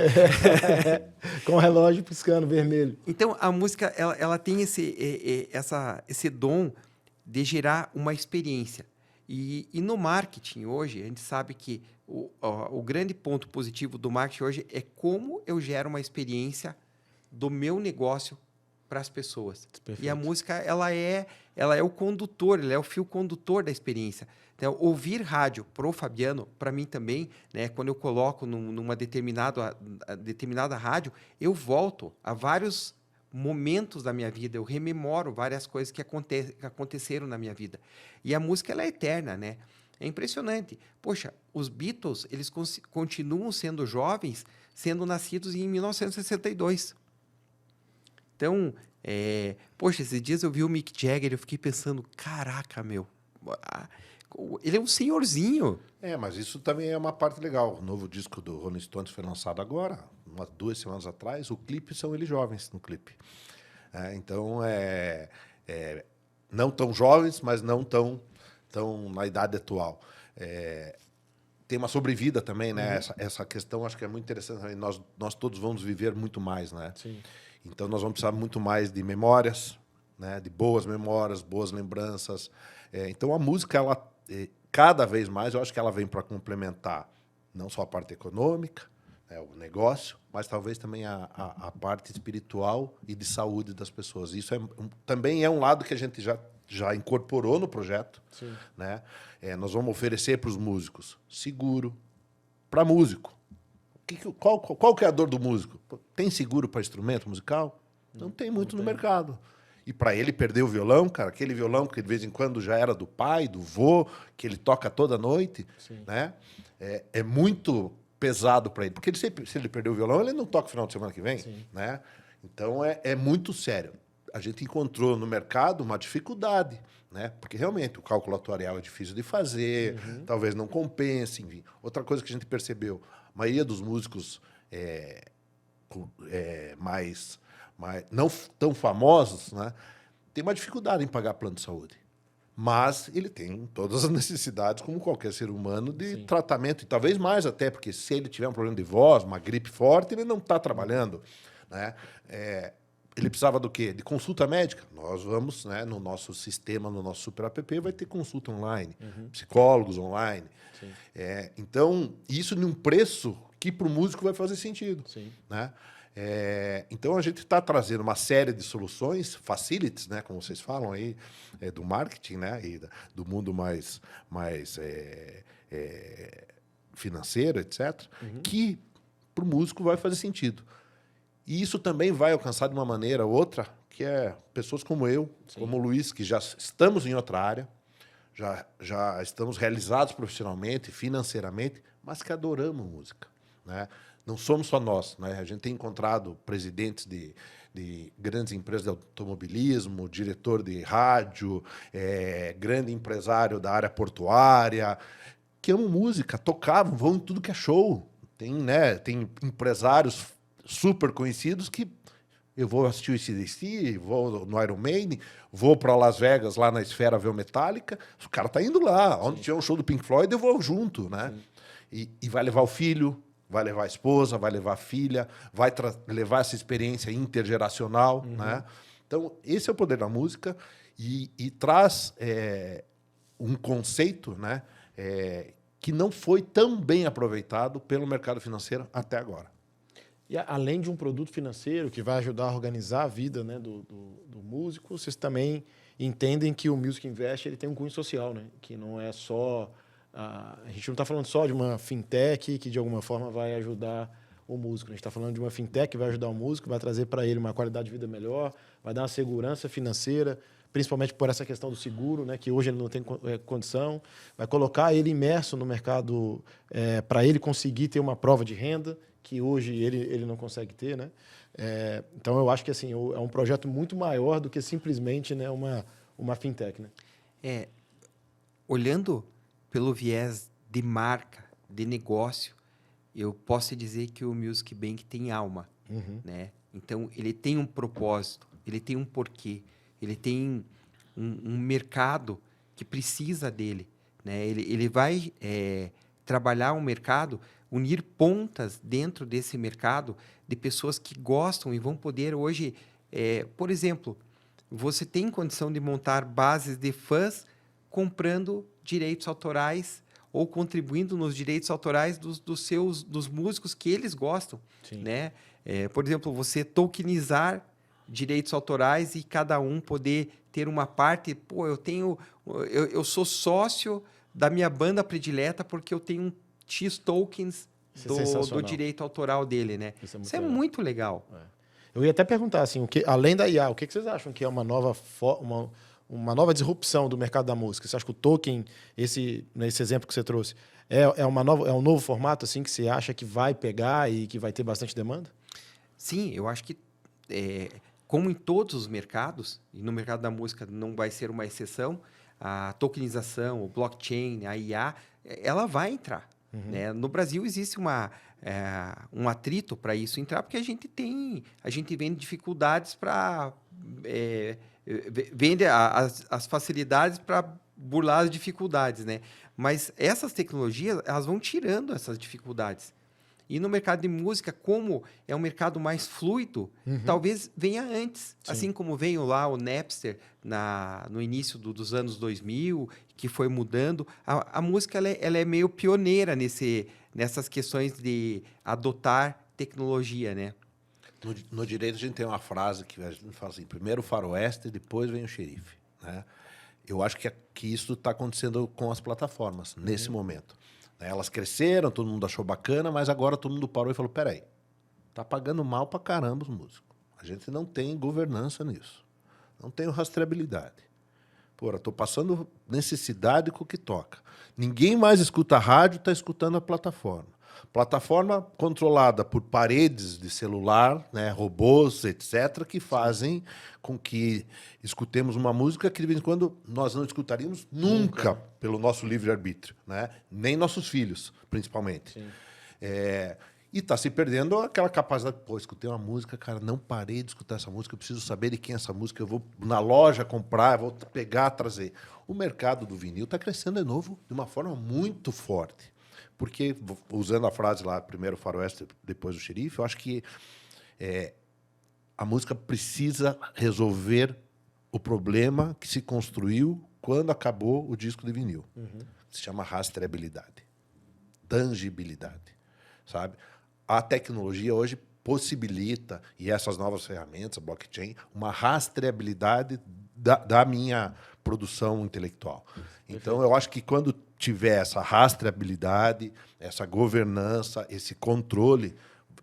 Com o relógio piscando vermelho. Então, a música ela tem esse dom de gerar uma experiência. E no marketing hoje, a gente sabe que o grande ponto positivo do marketing hoje é como eu gero uma experiência do meu negócio para as pessoas. Perfeito. E a música, ela é o condutor, ela é o fio condutor da experiência. Então, ouvir rádio pro Fabiano, para mim também, né, quando eu coloco numa determinada rádio, eu volto a vários momentos da minha vida, eu rememoro várias coisas que aconteceram na minha vida. E a música, ela é eterna, né? É impressionante. Poxa, os Beatles, eles continuam sendo jovens, sendo nascidos em 1962. Então, poxa, esses dias eu vi o Mick Jagger e eu fiquei pensando, caraca, meu, ele é um senhorzinho. Mas isso também é uma parte legal. O novo disco do Rolling Stones foi lançado agora, 2 semanas atrás. O clipe são eles jovens no clipe. Então, não tão jovens, mas não tão na idade atual. Tem uma sobrevida também, né? Essa questão acho que é muito interessante também. Nós todos vamos viver muito mais, né? Sim. Então, nós vamos precisar muito mais de memórias, né? De boas memórias, boas lembranças. Então, a música, ela, cada vez mais, eu acho que ela vem para complementar não só a parte econômica, né? O negócio, mas talvez também a parte espiritual e de saúde das pessoas. Isso também é um lado que a gente já incorporou no projeto. Sim. Né? Nós vamos oferecer para os músicos seguro para músico. Qual que é a dor do músico? Tem seguro para instrumento musical? Não tem muito no mercado. E para ele perder o violão, cara, aquele violão que de vez em quando já era do pai, do vô, que ele toca toda noite, né? É muito pesado para ele. Porque se ele perder o violão, ele não toca no final de semana que vem. Né? Então, é muito sério. A gente encontrou no mercado uma dificuldade, né? Porque realmente o cálculo atuarial é difícil de fazer, talvez não compense, enfim. Outra coisa que a gente percebeu, a maioria dos músicos mais não tão famosos, né, tem uma dificuldade em pagar plano de saúde. Mas ele tem todas as necessidades, como qualquer ser humano, de tratamento, e talvez mais até, porque se ele tiver um problema de voz, uma gripe forte, ele não está trabalhando. Né? Ele precisava do quê? De consulta médica. Nós vamos, né, no nosso sistema, no nosso super app, vai ter consulta online, psicólogos online. Então, isso num preço que para o músico vai fazer sentido. Né? Então, a gente está trazendo uma série de soluções, facilities, né, como vocês falam aí, do marketing, né, e do mundo mais financeiro, etc., que para o músico vai fazer sentido. E isso também vai alcançar de uma maneira ou outra, que é pessoas como eu, como o Luiz, que já estamos em outra área, já estamos realizados profissionalmente, financeiramente, mas que adoramos música. Né? Não somos só nós. Né? A gente tem encontrado presidentes de grandes empresas de automobilismo, diretor de rádio, grande empresário da área portuária, que amam música, tocavam, vão em tudo que é show. Tem empresários super conhecidos que eu vou assistir o AC/DC, vou no Iron Maiden, vou para Las Vegas, lá na Esfera, ver o Metallica. O cara tá indo lá. Onde tiver um show do Pink Floyd, eu vou junto, né? E vai levar o filho, vai levar a esposa, vai levar a filha, vai levar essa experiência intergeracional, né? Então, esse é o poder da música e traz um conceito, né, que não foi tão bem aproveitado pelo mercado financeiro até agora. E além de um produto financeiro que vai ajudar a organizar a vida, né, do músico, vocês também entendem que o Music Invest ele tem um cunho social, né? Que não é só... A gente não está falando só de uma fintech que, de alguma forma, vai ajudar o músico. A gente está falando de uma fintech que vai ajudar o músico, vai trazer para ele uma qualidade de vida melhor, vai dar uma segurança financeira, principalmente por essa questão do seguro, né, que hoje ele não tem condição, vai colocar ele imerso no mercado para ele conseguir ter uma prova de renda, que hoje ele não consegue ter, né? Então, eu acho que assim, é um projeto muito maior do que simplesmente, né, uma fintech, né? Olhando pelo viés de marca, de negócio, eu posso dizer que o Music Bank tem alma, né? Então, ele tem um propósito, ele tem um porquê, ele tem um mercado que precisa dele, né? Ele vai trabalhar um mercado, unir pontas dentro desse mercado de pessoas que gostam e vão poder hoje... por exemplo, você tem condição de montar bases de fãs comprando direitos autorais ou contribuindo nos direitos autorais dos músicos que eles gostam, né? Por exemplo, você tokenizar direitos autorais e cada um poder ter uma parte... Pô, eu sou sócio da minha banda predileta porque eu tenho X tokens do direito autoral dele, né? Isso é muito legal. Eu ia até perguntar, assim, além da IA, o que vocês acham que é uma nova disrupção do mercado da música? Você acha que o token, nesse exemplo que você trouxe, é um novo formato assim, que você acha que vai pegar e que vai ter bastante demanda? Sim, eu acho que, como em todos os mercados, e no mercado da música não vai ser uma exceção, a tokenização, o blockchain, a IA, ela vai entrar. Né? No Brasil existe um atrito para isso entrar, porque a gente vende dificuldades para... vende as facilidades para burlar as dificuldades, né? Mas essas tecnologias, elas vão tirando essas dificuldades. E no mercado de música, como é um mercado mais fluido, talvez venha antes. Sim. Assim como veio lá o Napster no início dos anos 2000, que foi mudando. A música ela é meio pioneira nessas questões de adotar tecnologia, né? No direito, a gente tem uma frase que a gente fala assim, primeiro o faroeste, depois vem o xerife, né? Eu acho que isso está acontecendo com as plataformas, nesse momento. Elas cresceram, todo mundo achou bacana, mas agora todo mundo parou e falou, peraí, tá pagando mal pra caramba os músicos. A gente não tem governança nisso. Não tem rastreabilidade. Pô, eu tô passando necessidade com o que toca. Ninguém mais escuta rádio, está escutando a plataforma. Plataforma controlada por paredes de celular, né, robôs, etc., que fazem com que escutemos uma música que, de vez em quando, nós não escutaríamos nunca pelo nosso livre-arbítrio, né? Nem nossos filhos, principalmente. E está se perdendo aquela capacidade... Pô, escutei uma música, cara, não parei de escutar essa música, eu preciso saber de quem é essa música, eu vou na loja comprar, vou pegar, trazer. O mercado do vinil está crescendo de novo de uma forma muito forte. Porque, usando a frase lá, primeiro o faroeste, depois o xerife, eu acho que a música precisa resolver o problema que se construiu quando acabou o disco de vinil. Se chama rastreabilidade, tangibilidade, sabe? A tecnologia hoje possibilita, e essas novas ferramentas, a blockchain, uma rastreabilidade da minha produção intelectual. Então, eu acho que quando tiver essa rastreabilidade, essa governança, esse controle,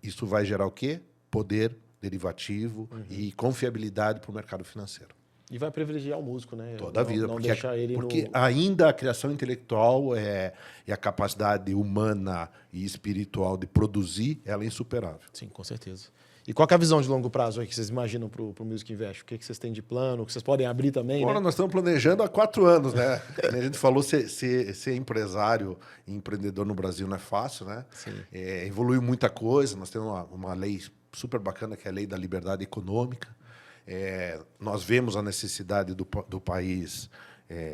isso vai gerar o quê? Poder derivativo e confiabilidade para o mercado financeiro. E vai privilegiar o músico, né? Toda a vida. Não porque deixar ele ainda a criação intelectual e a capacidade humana e espiritual de produzir, ela é insuperável. Sim, com certeza. E qual que é a visão de longo prazo aí que vocês imaginam para o Music Invest? O que vocês têm de plano? O que vocês podem abrir também? Agora, né? Nós estamos planejando há 4 anos, né? A gente falou, ser empresário e empreendedor no Brasil não é fácil, né? Sim. Evoluiu muita coisa, nós temos uma lei super bacana, que é a Lei da Liberdade Econômica. Nós vemos a necessidade do país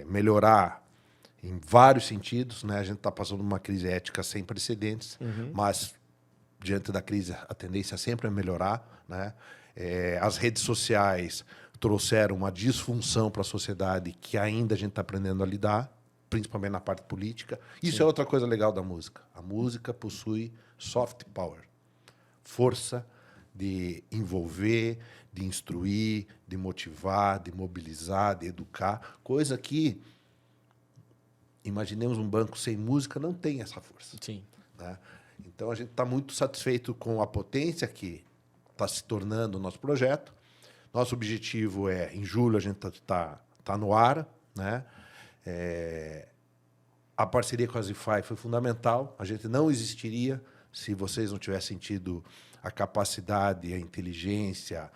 melhorar em vários sentidos, né? A gente está passando uma crise ética sem precedentes, mas, diante da crise, a tendência sempre é melhorar, né? As redes sociais trouxeram uma disfunção para a sociedade que ainda a gente está aprendendo a lidar, principalmente na parte política. Isso é outra coisa legal da música. A música possui soft power, força de envolver, de instruir, de motivar, de mobilizar, de educar, coisa que, imaginemos um banco sem música, não tem essa força. Sim. Né? Então, a gente está muito satisfeito com a potência que está se tornando o nosso projeto. Nosso objetivo em julho, a gente tá no ar. Né? A parceria com a Zify foi fundamental. A gente não existiria se vocês não tivessem tido a capacidade, a inteligência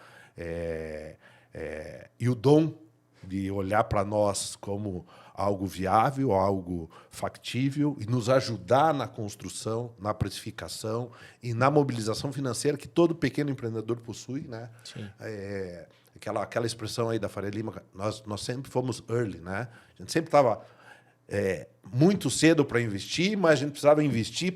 e o dom de olhar para nós como algo viável, algo factível e nos ajudar na construção, na precificação e na mobilização financeira que todo pequeno empreendedor possui, né? Sim. Aquela expressão aí da Faria Lima, nós sempre fomos early, né? A gente sempre estava muito cedo para investir, mas a gente precisava investir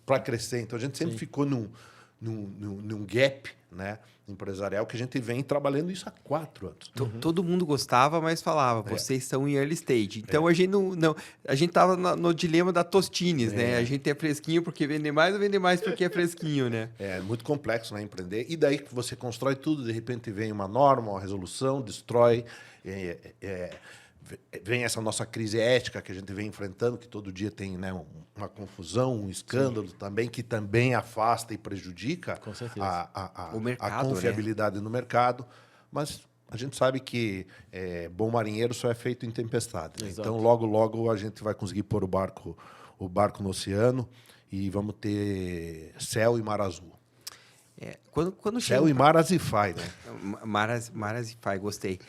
para crescer. Então a gente sempre ficou num gap, né, empresarial, que a gente vem trabalhando isso há 4 anos. Todo mundo gostava, mas falava, vocês estão em early stage. Então a gente não a gente estava no dilema da Tostines, né? A gente é fresquinho porque vende mais ou vende mais porque é fresquinho, né? É muito complexo, né, empreender. E daí que você constrói tudo, de repente vem uma norma, uma resolução, destrói. Vem essa nossa crise ética que a gente vem enfrentando, que todo dia tem, né, uma confusão, um escândalo também, que também afasta e prejudica Com certeza. O mercado, a confiabilidade no mercado. Mas a gente sabe que bom marinheiro só é feito em tempestade. Né? Exato. Então, logo, logo, a gente vai conseguir pôr o barco no oceano e vamos ter céu e mar azul. Quando Céu e mar Azify, né? Mar Azify, gostei.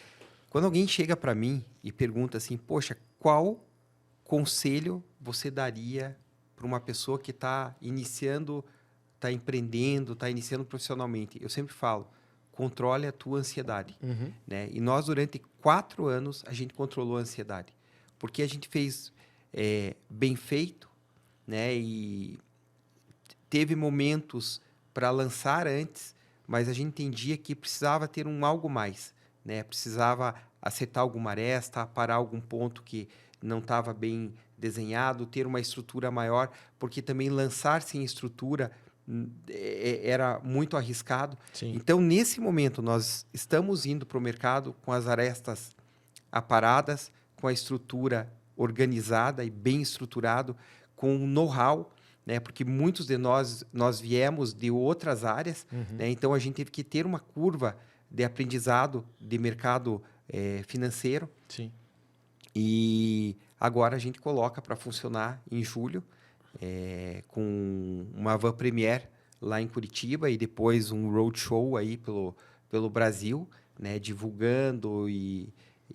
Quando alguém chega para mim e pergunta assim, poxa, qual conselho você daria para uma pessoa que está iniciando, está empreendendo, está iniciando profissionalmente? Eu sempre falo, controle a tua ansiedade. Né? E nós, durante 4 anos, a gente controlou a ansiedade. Porque a gente fez bem feito, né? E teve momentos para lançar antes, mas a gente entendia que precisava ter algo mais. Né? Precisava acertar alguma aresta, parar algum ponto que não estava bem desenhado, ter uma estrutura maior, porque também lançar sem estrutura era muito arriscado. Sim. Então, nesse momento, nós estamos indo para o mercado com as arestas aparadas, com a estrutura organizada e bem estruturado, com know-how, né? Porque muitos de nós viemos de outras áreas, né? Então a gente teve que ter uma curva de aprendizado de mercado financeiro. Sim. E agora a gente coloca para funcionar em julho, com uma van premiere lá em Curitiba e depois um roadshow aí pelo Brasil, né? Divulgando e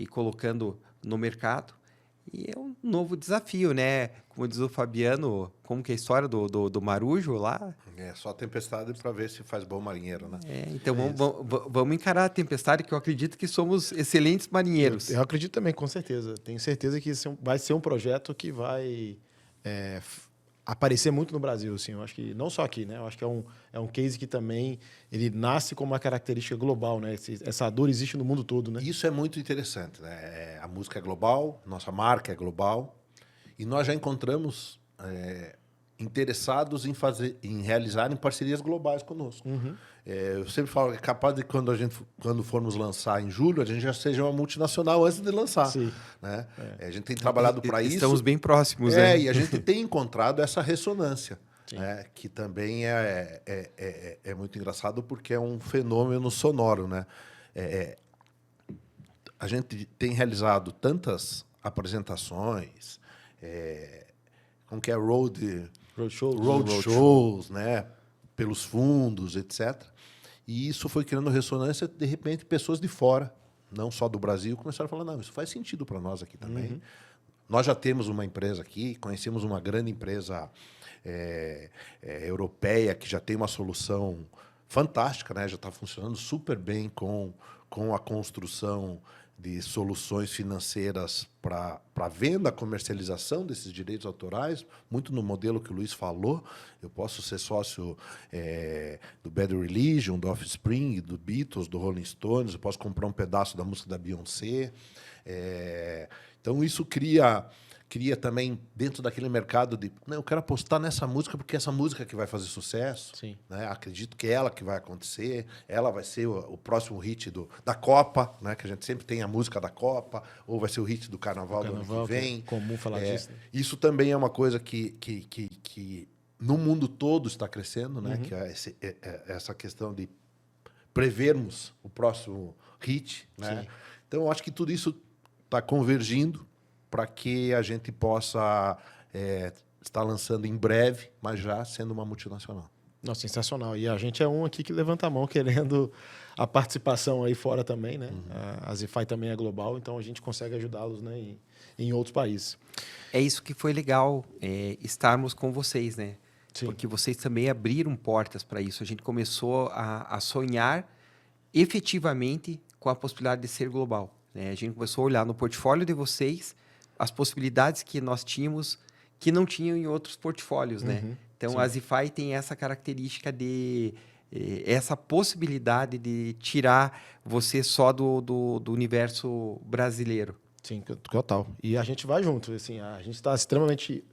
colocando no mercado. E é um novo desafio, né? Como diz o Fabiano, como que é a história do Marujo lá? Só tempestade para ver se faz bom marinheiro, né? Então vamos encarar a tempestade, que eu acredito que somos excelentes marinheiros. Eu acredito também, com certeza. Tenho certeza que vai ser um projeto que vai aparecer muito no Brasil, assim. Eu acho que não só aqui, né? Eu acho que é um case que também ele nasce como uma característica global, né? Essa dor existe no mundo todo, né? Isso é muito interessante, né? A música é global, nossa marca é global e nós já encontramos interessados em realizarem parcerias globais conosco. Eu sempre falo que é capaz de quando formos lançar em julho, a gente já seja uma multinacional antes de lançar. Sim. Né? A gente tem trabalhado para isso. Estamos bem próximos, né? E a gente tem encontrado essa ressonância, né? Que também é muito engraçado porque é um fenômeno sonoro, né? A gente tem realizado tantas apresentações, como que é roadshows, né? Pelos fundos, etc. E isso foi criando ressonância, de repente, pessoas de fora, não só do Brasil, começaram a falar, não, isso faz sentido para nós aqui também. Nós já temos uma empresa aqui, conhecemos uma grande empresa europeia que já tem uma solução fantástica, né? Já está funcionando super bem com a construção de soluções financeiras para venda, comercialização desses direitos autorais, muito no modelo que o Luiz falou. Eu posso ser sócio do Bad Religion, do Offspring, do Beatles, do Rolling Stones, eu posso comprar um pedaço da música da Beyoncé. Então, isso cria também, dentro daquele mercado de... Não, eu quero apostar nessa música porque essa música que vai fazer sucesso. Sim. Né? Acredito que é ela que vai acontecer. Ela vai ser o próximo hit da Copa, né? Que a gente sempre tem a música da Copa, ou vai ser o hit do Carnaval do ano que vem. É comum falar disso. Né? Isso também é uma coisa que no mundo todo está crescendo, né? Que é essa questão de prevermos o próximo hit. Né? Então, eu acho que tudo isso está convergindo para que a gente possa estar lançando em breve, mas já sendo uma multinacional. Nossa, sensacional. E a gente é um aqui que levanta a mão querendo a participação aí fora também, né? A Zify também é global, então a gente consegue ajudá-los, né, em outros países. É isso que foi legal, estarmos com vocês, né? Sim. Porque vocês também abriram portas para isso. A gente começou a sonhar efetivamente com a possibilidade de ser global, né? A gente começou a olhar no portfólio de vocês as possibilidades que nós tínhamos que não tinham em outros portfólios, né? Então, a Zify tem essa característica de... essa possibilidade de tirar você só do universo brasileiro. Sim, total. E a gente vai junto. Assim, a gente está extremamente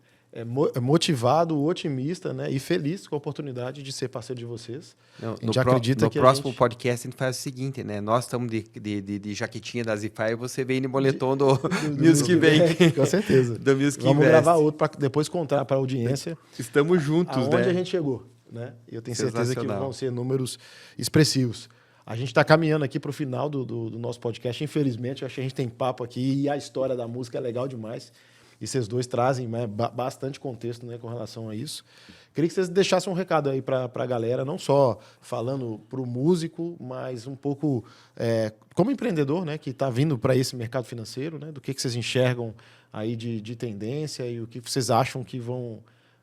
motivado, otimista, né, e feliz com a oportunidade de ser parceiro de vocês. No próximo podcast a gente faz o seguinte, né? Nós estamos de jaquetinha da Zify e você vem de moletom do Music Bank. Com certeza. Do Music Vamos Invest. gravar outro para depois contar para a audiência. Estamos juntos, aonde né? a gente chegou, né? Eu tenho certeza que vão ser números expressivos. A gente está caminhando aqui para o final do nosso podcast. Infelizmente, eu acho que a gente tem papo aqui e a história da música é legal demais. E vocês dois trazem, né, bastante contexto, né, com relação a isso. Queria que vocês deixassem um recado aí para a galera, não só falando para o músico, mas um pouco como empreendedor, né, que está vindo para esse mercado financeiro, né, do que vocês enxergam aí de tendência e o que vocês acham que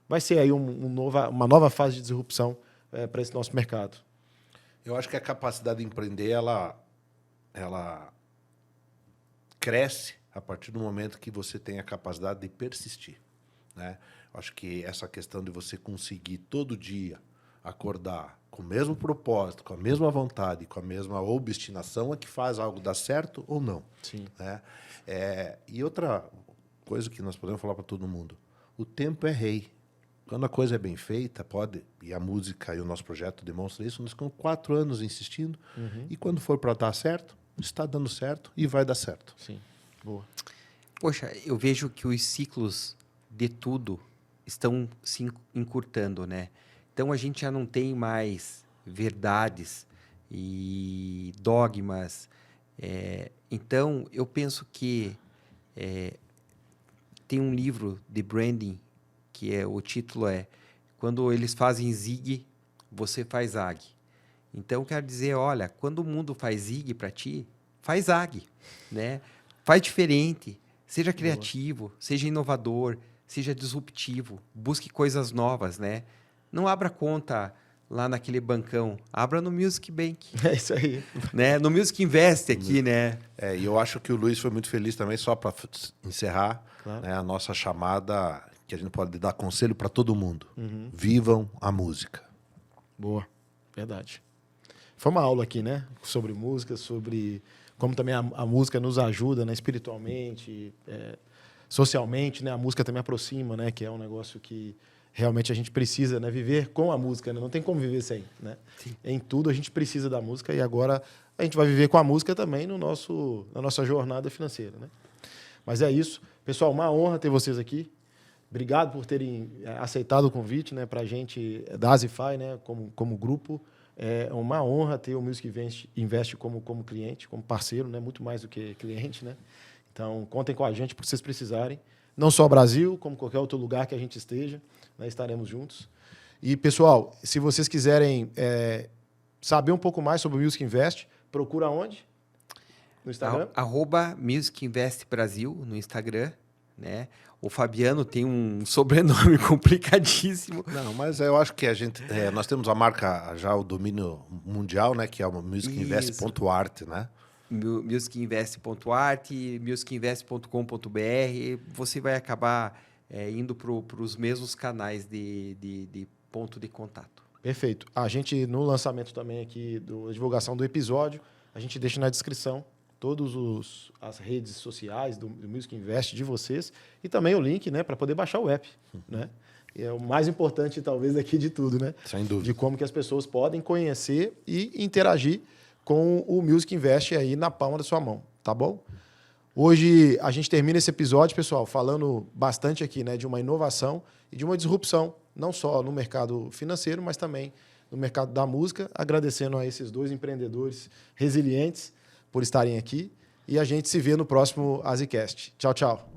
vai ser aí uma nova fase de disrupção para esse nosso mercado. Eu acho que a capacidade de empreender, ela cresce a partir do momento que você tem a capacidade de persistir, né? Eu acho que essa questão de você conseguir todo dia acordar com o mesmo propósito, com a mesma vontade, com a mesma obstinação é que faz algo dar certo ou não. Sim. Né? E outra coisa que nós podemos falar para todo mundo, o tempo é rei. Quando a coisa é bem feita, e a música e o nosso projeto demonstra isso, nós ficamos 4 anos insistindo, e quando for para dar certo, está dando certo e vai dar certo. Sim. Boa. Poxa, eu vejo que os ciclos de tudo estão se encurtando, né? Então, a gente já não tem mais verdades e dogmas. Então, eu penso que tem um livro de branding que o título é Quando eles fazem zig, você faz zag. Então, quero dizer, olha, quando o mundo faz zig para ti, faz zag, né? Faz diferente, seja criativo, seja inovador, seja disruptivo, busque coisas novas, né? Não abra conta lá naquele bancão, abra no Music Bank. É isso aí. Né? No Music Invest aqui, né? E eu acho que o Luiz foi muito feliz também, só para encerrar, claro, né, a nossa chamada, que a gente pode dar conselho para todo mundo. Vivam a música. Boa, verdade. Foi uma aula aqui, né? Sobre música, sobre como também a música nos ajuda, né, espiritualmente, socialmente, né? A música também aproxima, né? Que é um negócio que realmente a gente precisa, né, viver com a música, né? Não tem como viver sem, né? Sim. Em tudo a gente precisa da música e agora a gente vai viver com a música também na nossa jornada financeira, né? Mas é isso. Pessoal, uma honra ter vocês aqui. Obrigado por terem aceitado o convite, né, para a gente da Zify, né, como grupo. É uma honra ter o Music Invest como cliente, como parceiro, né, muito mais do que cliente, né? Então, contem com a gente porque vocês precisarem. Não só Brasil, como qualquer outro lugar que a gente esteja, né, estaremos juntos. E, pessoal, se vocês quiserem saber um pouco mais sobre o Music Invest, procura onde? No Instagram? @ Music Invest Brasil no Instagram. né? O Fabiano tem um sobrenome complicadíssimo. Não, mas eu acho que nós temos a marca já, o domínio mundial, né? Que é o musicinvest.art, né? musicinvest.art, musicinvest.com.br, você vai acabar indo para os mesmos canais de ponto de contato. Perfeito. A gente, no lançamento também aqui, da divulgação do episódio, a gente deixa na descrição todas as redes sociais do Music Invest de vocês e também o link, né, para poder baixar o app, né? E é o mais importante, talvez, aqui de tudo, né? Sem dúvida. De como que as pessoas podem conhecer e interagir com o Music Invest aí na palma da sua mão, tá bom? Hoje a gente termina esse episódio, pessoal, falando bastante aqui, né, de uma inovação e de uma disrupção, não só no mercado financeiro, mas também no mercado da música, agradecendo a esses dois empreendedores resilientes por estarem aqui. E a gente se vê no próximo AsiCast. Tchau, tchau.